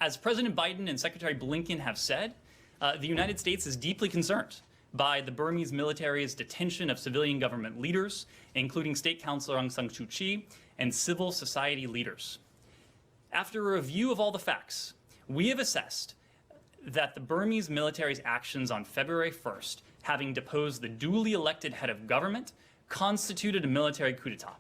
As President Biden and Secretary Blinken have said, the United States is deeply concerned by the Burmese military's detention of civilian government leaders, including State Counsellor Aung San Suu Kyi and civil society leaders. After a review of all the facts, we have assessed that the Burmese military's actions on February 1st, having deposed the duly elected head of government, constituted a military coup d'etat.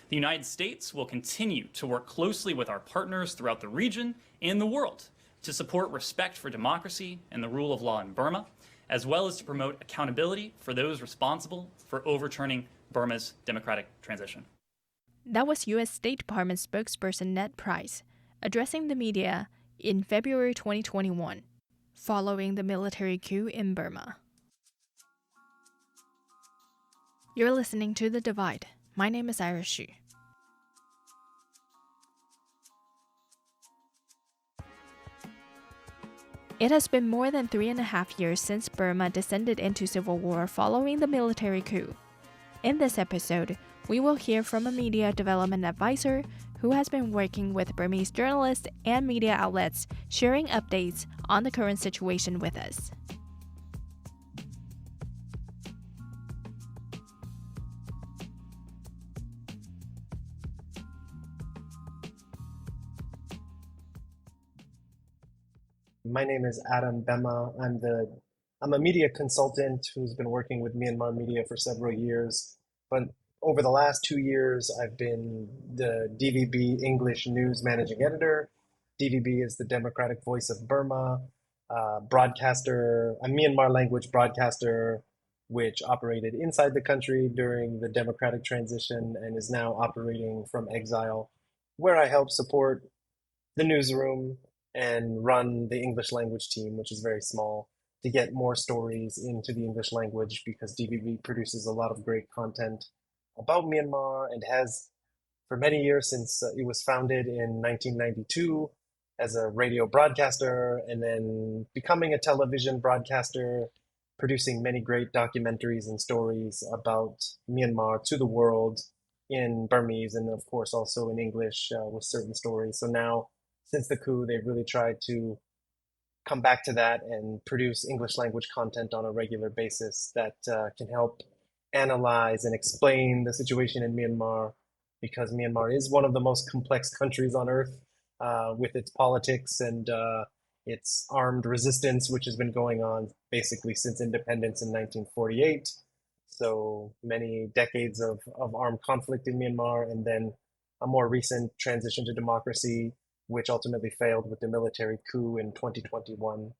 The United States will continue to work closely with our partners throughout the region and the world to support respect for democracy and the rule of law in Burma, as well as to promote accountability for those responsible for overturning Burma's democratic transition. That was U.S. State Department spokesperson Ned Price addressing the media in February 2021, following the military coup in Burma. You're listening to The Divide. My name is Iris Xu. It has been more than 3.5 years since Burma descended into civil war following the military coup. In this episode, we will hear from a media development advisor who has been working with Burmese journalists and media outlets, sharing updates on the current situation with us. My name is Bemma. I'm a media consultant who's been working with Myanmar media for several years. But over the last 2 years, I've been the DVB English News Managing Editor. DVB is the Democratic Voice of Burma, broadcaster, a Myanmar language broadcaster, which operated inside the country during the democratic transition and is now operating from exile, where I help support the newsroom and run the English language team, which is very small, to get more stories into the English language because DVB produces a lot of great content about Myanmar and has for many years since it was founded in 1992 as a radio broadcaster and then becoming a television broadcaster, producing many great documentaries and stories about Myanmar to the world in Burmese and of course also in English with certain stories. So now, since the coup, they've really tried to come back to that and produce English language content on a regular basis that can help analyze and explain the situation in Myanmar, because Myanmar is one of the most complex countries on earth with its politics and its armed resistance, which has been going on basically since independence in 1948. So many decades of armed conflict in Myanmar, and then a more recent transition to democracy, which ultimately failed with the military coup in 2021.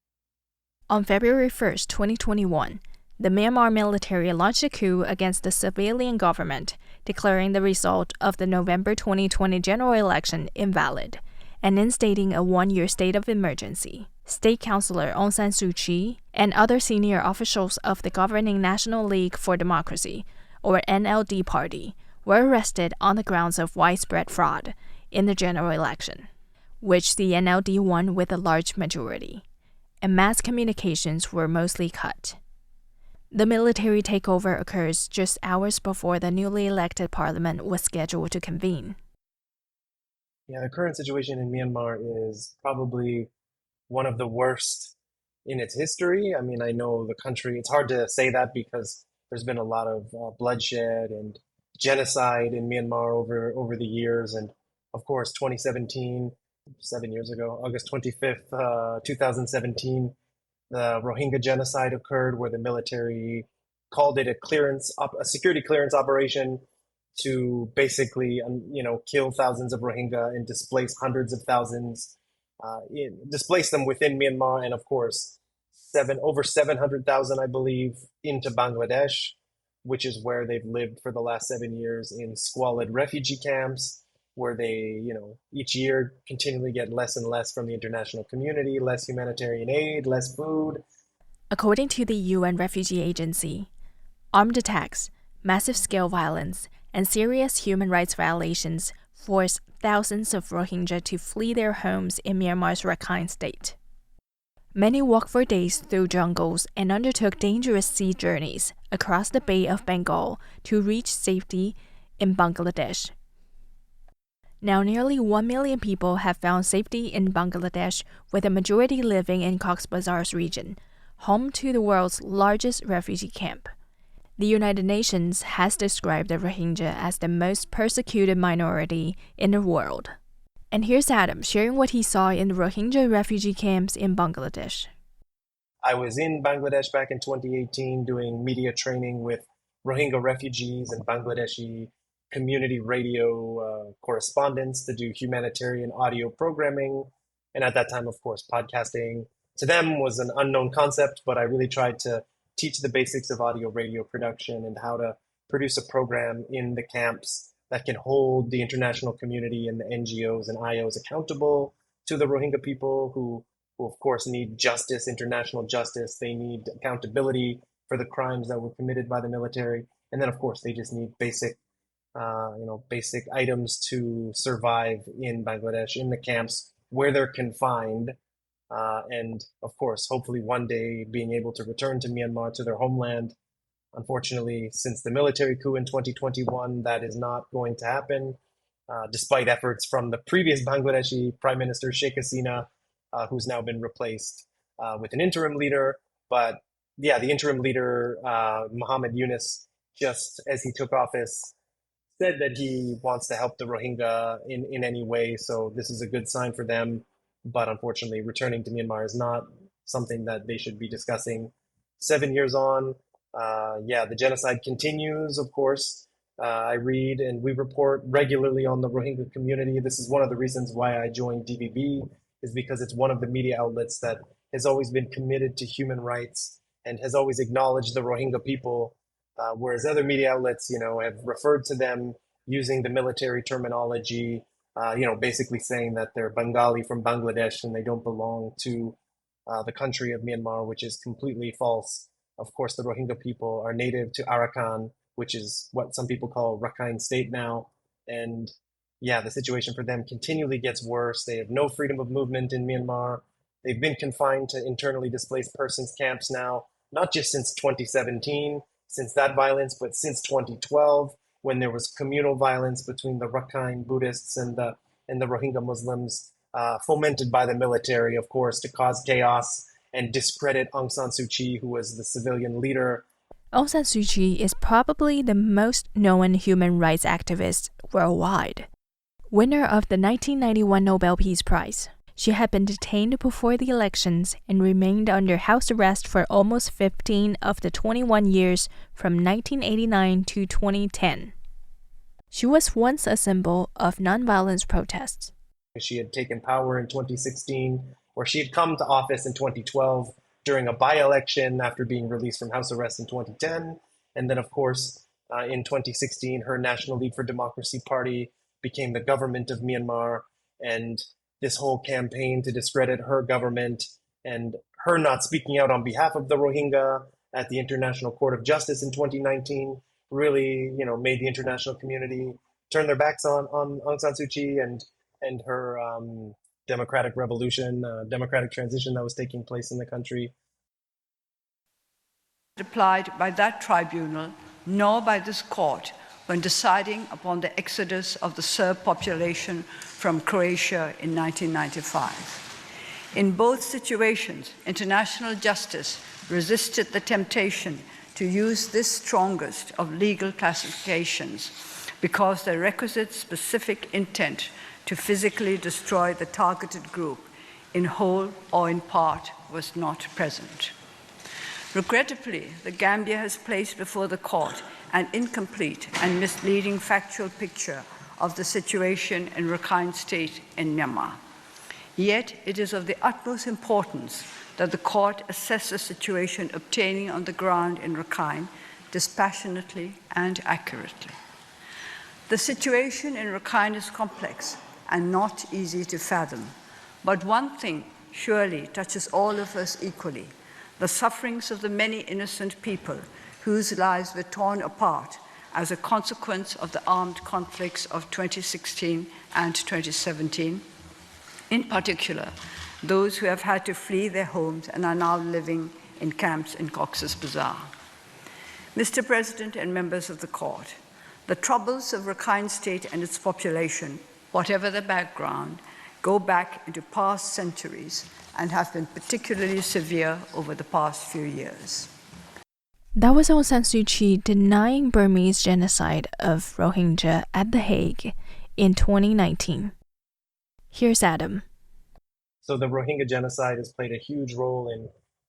On February 1st, 2021, the Myanmar military launched a coup against the civilian government, declaring the result of the November 2020 general election invalid and instating a 1-year state of emergency. State Counsellor Aung San Suu Kyi and other senior officials of the governing National League for Democracy, or NLD party, were arrested on the grounds of widespread fraud in the general election, which the NLD won with a large majority, and mass communications were mostly cut. The military takeover occurs just hours before the newly elected parliament was scheduled to convene. Yeah, the current situation in Myanmar is probably one of the worst in its history. I mean, I know the country, it's hard to say that because there's been a lot of bloodshed and genocide in Myanmar over the years. And of course, 2017, 7 years ago, August 25th, 2017, the Rohingya genocide occurred where the military called it a security clearance operation to basically, kill thousands of Rohingya and displace hundreds of thousands, displace them within Myanmar, and of course, over 700,000, I believe, into Bangladesh, which is where they've lived for the last 7 years in squalid refugee camps, where they, each year continually get less and less from the international community, less humanitarian aid, less food. According to the UN Refugee Agency, armed attacks, massive-scale violence, and serious human rights violations forced thousands of Rohingya to flee their homes in Myanmar's Rakhine state. Many walked for days through jungles and undertook dangerous sea journeys across the Bay of Bengal to reach safety in Bangladesh. Now nearly 1 million people have found safety in Bangladesh, with a majority living in Cox's Bazar's region, home to the world's largest refugee camp. The United Nations has described the Rohingya as the most persecuted minority in the world. And here's Adam sharing what he saw in the Rohingya refugee camps in Bangladesh. I was in Bangladesh back in 2018 doing media training with Rohingya refugees and Bangladeshi community radio correspondents to do humanitarian audio programming. And at that time, of course, podcasting to them was an unknown concept, but I really tried to teach the basics of audio radio production and how to produce a program in the camps that can hold the international community and the NGOs and IOs accountable to the Rohingya people who of course need justice, international justice. They need accountability for the crimes that were committed by the military. And then of course they just need basic items to survive in Bangladesh, in the camps where they're confined. And of course, hopefully one day being able to return to Myanmar, to their homeland. Unfortunately, since the military coup in 2021, that is not going to happen, despite efforts from the previous Bangladeshi Prime Minister Sheikh Hasina, who's now been replaced with an interim leader. But yeah, the interim leader, Muhammad Yunus, just as he took office, said that he wants to help the Rohingya in any way. So this is a good sign for them. But unfortunately, returning to Myanmar is not something that they should be discussing. 7 years on, the genocide continues, of course. I read and we report regularly on the Rohingya community. This is one of the reasons why I joined DVB, is because it's one of the media outlets that has always been committed to human rights and has always acknowledged the Rohingya people, whereas other media outlets, have referred to them using the military terminology, basically saying that they're Bengali from Bangladesh and they don't belong to the country of Myanmar, which is completely false. Of course, the Rohingya people are native to Arakan, which is what some people call Rakhine State now. And yeah, the situation for them continually gets worse. They have no freedom of movement in Myanmar. They've been confined to internally displaced persons camps now, not just since 2017, since that violence, but since 2012, when there was communal violence between the Rakhine Buddhists and the Rohingya Muslims, fomented by the military, of course, to cause chaos and discredit Aung San Suu Kyi, who was the civilian leader. Aung San Suu Kyi is probably the most known human rights activist worldwide. Winner of the 1991 Nobel Peace Prize, she had been detained before the elections and remained under house arrest for almost 15 of the 21 years from 1989 to 2010. She was once a symbol of nonviolence protests. She had taken power in 2016, or she had come to office in 2012 during a by-election after being released from house arrest in 2010. And then, of course, in 2016, her National League for Democracy party became the government of Myanmar. And this whole campaign to discredit her government and her not speaking out on behalf of the Rohingya at the International Court of Justice in 2019 really, made the international community turn their backs on Aung San Suu Kyi and her democratic revolution, democratic transition that was taking place in the country. Applied by that tribunal, nor by this court, when deciding upon the exodus of the Serb population from Croatia in 1995. In both situations, international justice resisted the temptation to use this strongest of legal classifications because the requisite specific intent to physically destroy the targeted group in whole or in part was not present. Regrettably, the Gambia has placed before the court an incomplete and misleading factual picture of the situation in Rakhine State in Myanmar. Yet, it is of the utmost importance that the court assess the situation obtaining on the ground in Rakhine dispassionately and accurately. The situation in Rakhine is complex and not easy to fathom, but one thing surely touches all of us equally: the sufferings of the many innocent people whose lives were torn apart as a consequence of the armed conflicts of 2016 and 2017, in particular, those who have had to flee their homes and are now living in camps in Cox's Bazar. Mr. President and members of the court, the troubles of Rakhine State and its population whatever the background, go back into past centuries and have been particularly severe over the past few years. That was Aung San Suu Kyi denying Burmese genocide of Rohingya at The Hague in 2019. Here's Adam. So the Rohingya genocide has played a huge role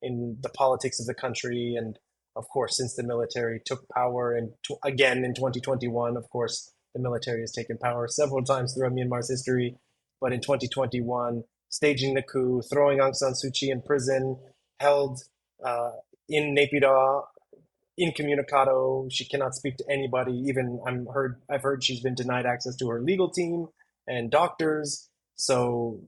in the politics of the country. And of course, since the military took power, and again in 2021, of course, the military has taken power several times throughout Myanmar's history. But in 2021, staging the coup, throwing Aung San Suu Kyi in prison, held in Naypyidaw, incommunicado. She cannot speak to anybody. Even I've heard she's been denied access to her legal team and doctors. So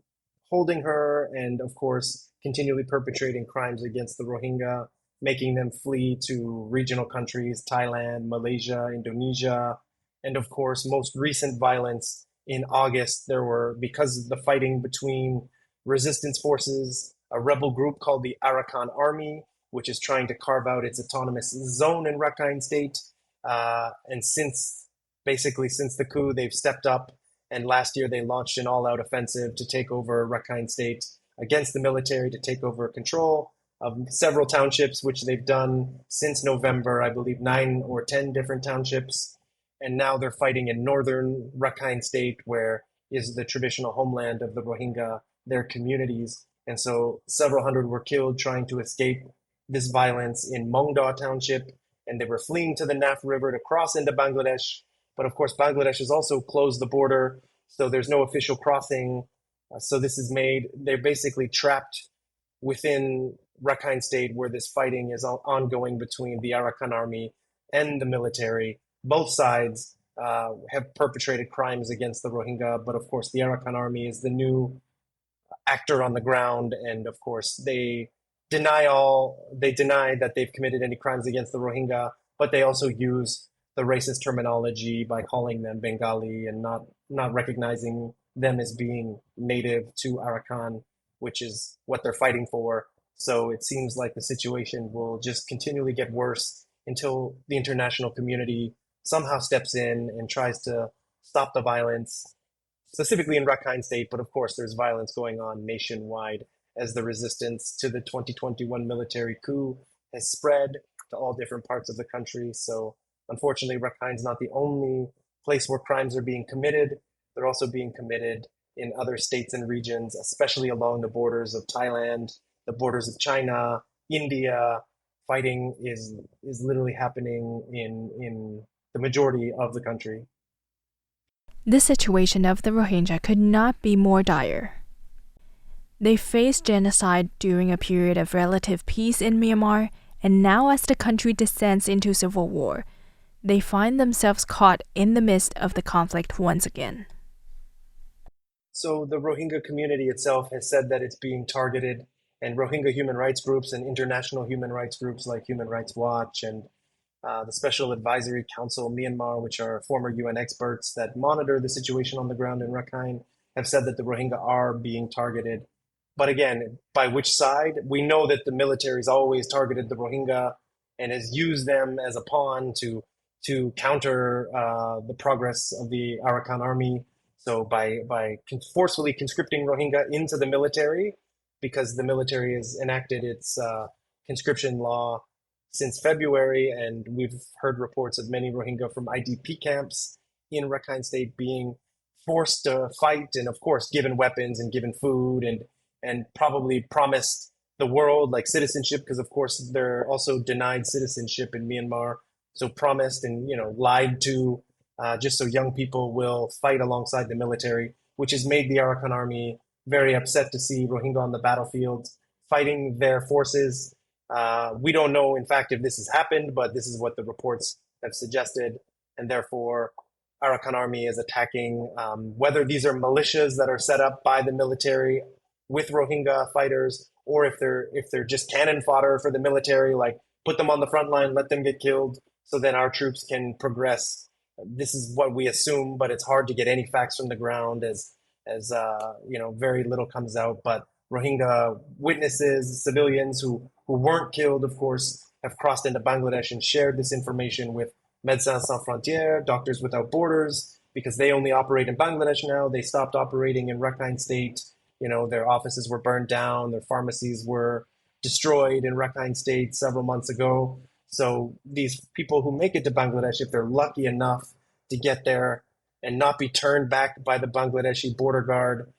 holding her and, of course, continually perpetrating crimes against the Rohingya, making them flee to regional countries, Thailand, Malaysia, Indonesia, and, of course, most recent violence in August. There were, because of the fighting between resistance forces, a rebel group called the Arakan Army, which is trying to carve out its autonomous zone in Rakhine State. And since the coup, they've stepped up. And last year, they launched an all-out offensive to take over Rakhine State against the military, to take over control of several townships, which they've done since November, I believe 9 or 10 different townships. And now they're fighting in northern Rakhine State, where is the traditional homeland of the Rohingya, their communities. And so several hundred were killed trying to escape this violence in Mongdaw Township, and they were fleeing to the Naf River to cross into Bangladesh. But of course, Bangladesh has also closed the border, so there's no official crossing. So this is they're basically trapped within Rakhine State, where this fighting is ongoing between the Arakan Army and the military. Both sides have perpetrated crimes against the Rohingya, but of course, the Arakan Army is the new actor on the ground, and of course, they deny that they've committed any crimes against the Rohingya, but they also use the racist terminology by calling them Bengali and not recognizing them as being native to Arakan, which is what they're fighting for. So it seems like the situation will just continually get worse until the international community somehow steps in and tries to stop the violence, specifically in Rakhine State. But of course, there's violence going on nationwide as the resistance to the 2021 military coup has spread to all different parts of the country. So unfortunately, Rakhine's not the only place where crimes are being committed. They're also being committed in other states and regions, especially along the borders of Thailand, the borders of China, India. Fighting is literally happening in the majority of the country. The situation of the Rohingya could not be more dire. They faced genocide during a period of relative peace in Myanmar, and now as the country descends into civil war, they find themselves caught in the midst of the conflict once again. So the Rohingya community itself has said that it's being targeted, and Rohingya human rights groups and international human rights groups like Human Rights Watch and the Special Advisory Council Myanmar, which are former UN experts that monitor the situation on the ground in Rakhine, have said that the Rohingya are being targeted. But again, by which side? We know that the military has always targeted the Rohingya and has used them as a pawn to counter the progress of the Arakan Army. So by forcefully conscripting Rohingya into the military, because the military has enacted its conscription law since February, and we've heard reports of many Rohingya from IDP camps in Rakhine State being forced to fight, and of course given weapons and given food and probably promised the world like citizenship, because of course they're also denied citizenship in Myanmar. So promised and lied to, just so young people will fight alongside the military, which has made the Arakan Army very upset to see Rohingya on the battlefield fighting their forces. We don't know, in fact, if this has happened, but this is what the reports have suggested, and therefore Arakan Army is attacking, whether these are militias that are set up by the military with Rohingya fighters, or if they're just cannon fodder for the military, like put them on the front line, let them get killed, so then our troops can progress. This is what we assume, but it's hard to get any facts from the ground as very little comes out. But Rohingya witnesses, civilians who weren't killed, of course, have crossed into Bangladesh and shared this information with Médecins Sans Frontières, Doctors Without Borders, because they only operate in Bangladesh now. They stopped operating in Rakhine State. Their offices were burned down, their pharmacies were destroyed in Rakhine State several months ago. So these people who make it to Bangladesh, if they're lucky enough to get there and not be turned back by the Bangladeshi border guard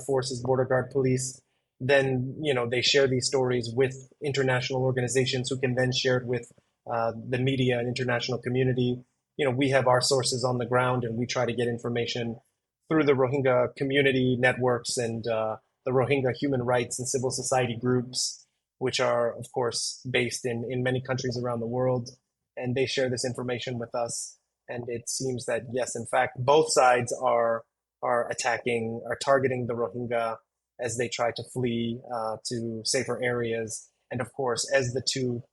forces, border guard police, then they share these stories with international organizations who can then share it with the media and international community. We have our sources on the ground, and we try to get information through the Rohingya community networks and the Rohingya human rights and civil society groups, which are, of course, based in many countries around the world. And they share this information with us. And it seems that, yes, in fact, both sides are targeting the Rohingya as they try to flee to safer areas. And of course, as the two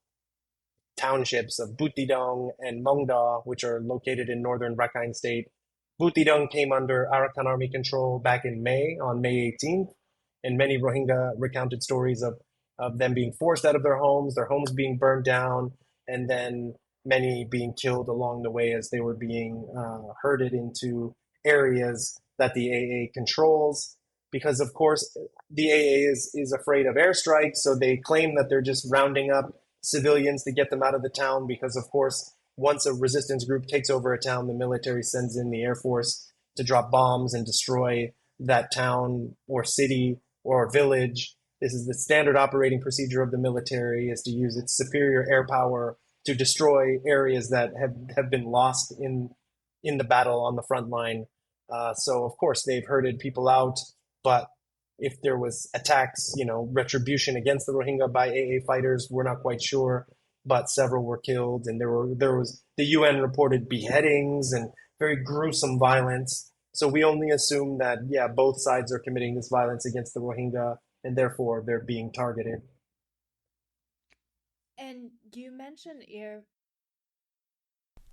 townships of Butidong and Mongda, which are located in northern Rakhine State, Butidong came under Arakan Army control back in May, on May 18th, and many Rohingya recounted stories of them being forced out of their homes being burned down, and then many being killed along the way as they were being herded into areas that the AA controls. Because, of course, the AA is afraid of airstrikes, so they claim that they're just rounding up civilians to get them out of the town because, of course, once a resistance group takes over a town, the military sends in the Air Force to drop bombs and destroy that town or city or village. This is the standard operating procedure of the military, is to use its superior air power to destroy areas that have been lost in the battle on the front line. So, of course, they've herded people out. But if there was attacks, retribution against the Rohingya by AA fighters, we're not quite sure. But several were killed, and there was the UN reported beheadings and very gruesome violence. So we only assume that, both sides are committing this violence against the Rohingya, and therefore they're being targeted. And you mentioned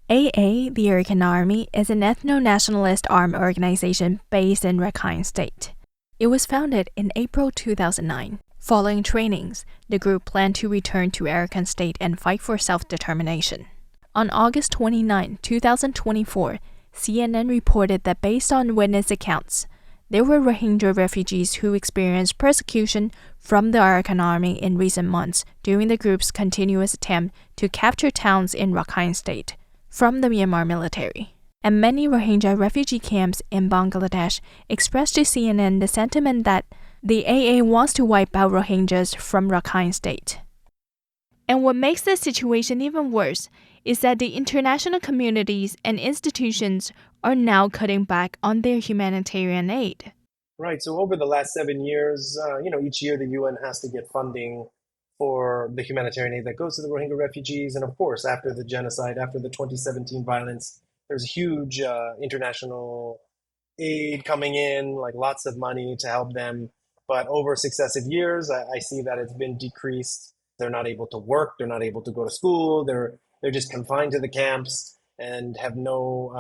AA, the Arakan Army, is an ethno-nationalist armed organization based in Rakhine State. It was founded in April 2009. Following trainings, the group planned to return to Arakan State and fight for self-determination. On August 29, 2024, CNN reported that based on witness accounts, there were Rohingya refugees who experienced persecution from the Arakan Army in recent months during the group's continuous attempt to capture towns in Rakhine State from the Myanmar military. And many Rohingya refugee camps in Bangladesh expressed to CNN the sentiment that the AA wants to wipe out Rohingyas from Rakhine State. And what makes the situation even worse is that the international communities and institutions are now cutting back on their humanitarian aid. Right. So over the last 7 years, each year the UN has to get funding for the humanitarian aid that goes to the Rohingya refugees. And of course, after the genocide, after the 2017 violence, there's huge international aid coming in, like lots of money to help them. But over successive years, I see that it's been decreased. They're not able to work. They're not able to go to school. They're just confined to the camps and have no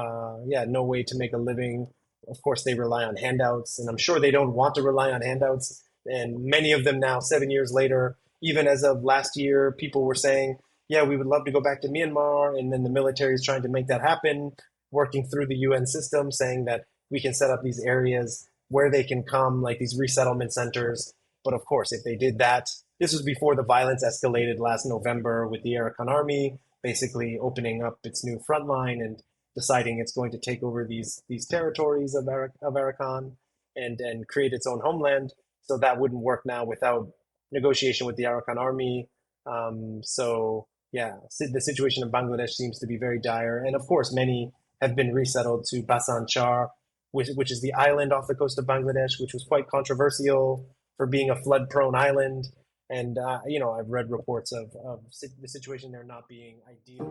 way to make a living. Of course, they rely on handouts, and I'm sure they don't want to rely on handouts. And many of them now, 7 years later, even as of last year, people were saying, we would love to go back to Myanmar. And then the military is trying to make that happen, working through the UN system, saying that we can set up these areas where they can come, like these resettlement centers. But of course, if they did that, this was before the violence escalated last November with the Arakan Army basically opening up its new front line and deciding it's going to take over these territories of Arakan and create its own homeland. So that wouldn't work now without negotiation with the Arakan Army. The situation in Bangladesh seems to be very dire. And of course, many have been resettled to Basan Char, which is the island off the coast of Bangladesh, which was quite controversial for being a flood-prone island. And, I've read reports of the situation there not being ideal.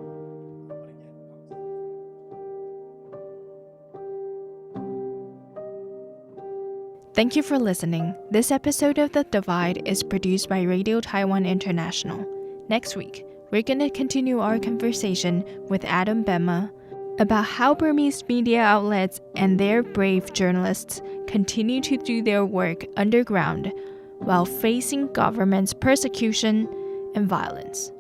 Thank you for listening. This episode of The Divide is produced by Radio Taiwan International. Next week, we're going to continue our conversation with Adam Bemma about how Burmese media outlets and their brave journalists continue to do their work underground while facing government's persecution and violence.